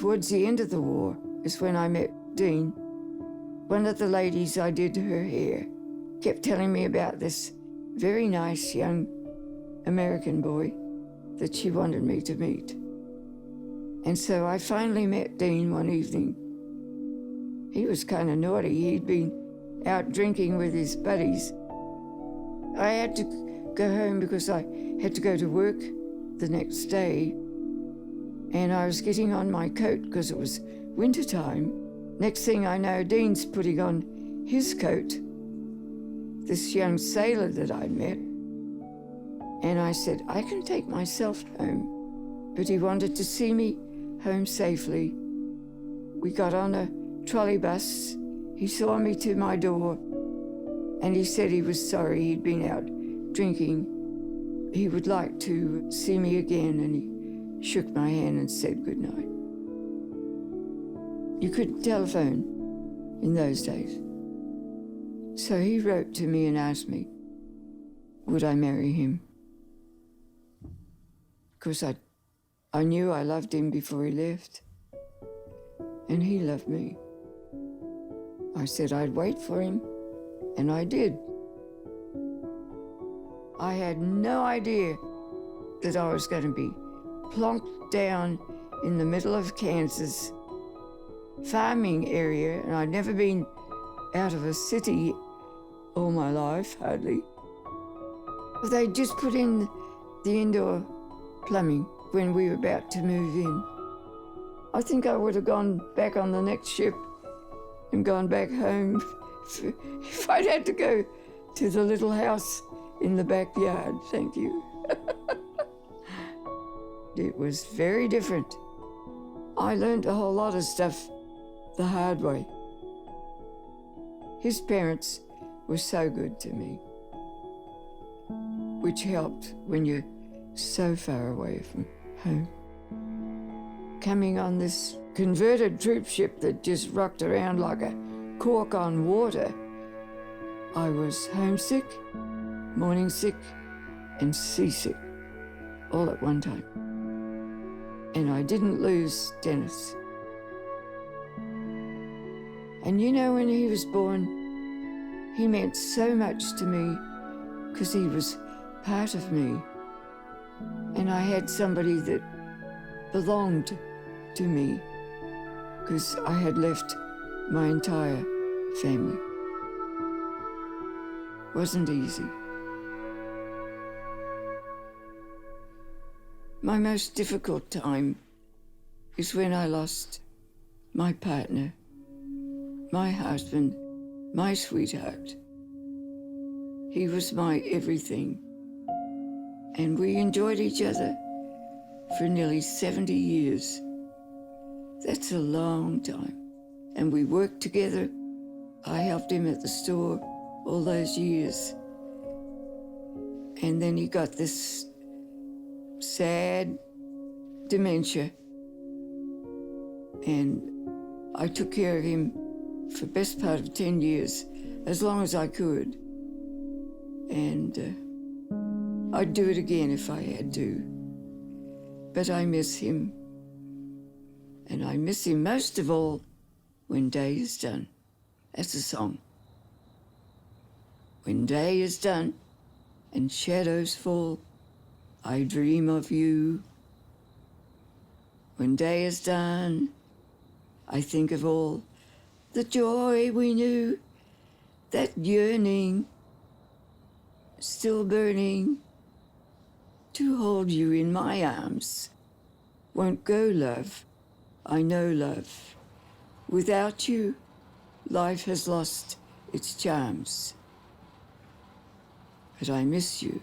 towards the end of the war is when I met Dean. One of the ladies I did her hair kept telling me about this very nice young American boy that she wanted me to meet. And so I finally met Dean one evening. He was kind of naughty. He'd been out drinking with his buddies. I had to go home because I had to go to work the next day. And I was getting on my coat because it was wintertime. Next thing I know, Dean's putting on his coat, this young sailor that I'd met. And I said, I can take myself home. But he wanted to see me home safely. We got on a trolley bus. He saw me to my door, and he said he was sorry he'd been out drinking. He would like to see me again, and he shook my hand and said goodnight. You couldn't telephone in those days. So he wrote to me and asked me, would I marry him? Because I knew I loved him before he left, and he loved me. I said I'd wait for him, and I did. I had no idea that I was going to be plonked down in the middle of Kansas, farming area, and I'd never been out of a city all my life, hardly. They just put in the indoor plumbing when we were about to move in. I think I would have gone back on the next ship and gone back home if I'd had to go to the little house in the backyard. Thank you. It was very different. I learned a whole lot of stuff the hard way. His parents were so good to me, which helped when you're so far away from home. Coming on this converted troop ship that just rocked around like a cork on water, I was homesick, morning sick, and seasick all at one time. And I didn't lose Dennis. And you know, when he was born, he meant so much to me because he was part of me. And I had somebody that belonged to me because I had left my entire family. Wasn't easy. My most difficult time is when I lost my partner, my husband, my sweetheart. He was my everything. And we enjoyed each other for nearly 70 years. That's a long time. And we worked together. I helped him at the store all those years. And then he got this sad dementia. And I took care of him for the best part of 10 years, as long as I could. And I'd do it again if I had to. But I miss him. And I miss him most of all when day is done. That's a song. When day is done and shadows fall, I dream of you. When day is done, I think of all the joy we knew, that yearning still burning to hold you in my arms. Won't go, love, I know, love. Without you, life has lost its charms. But I miss you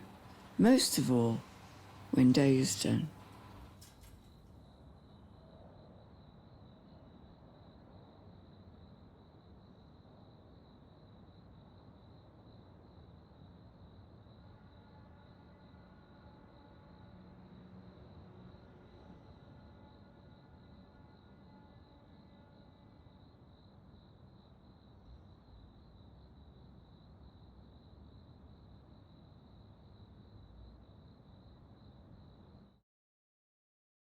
most of all when day is done.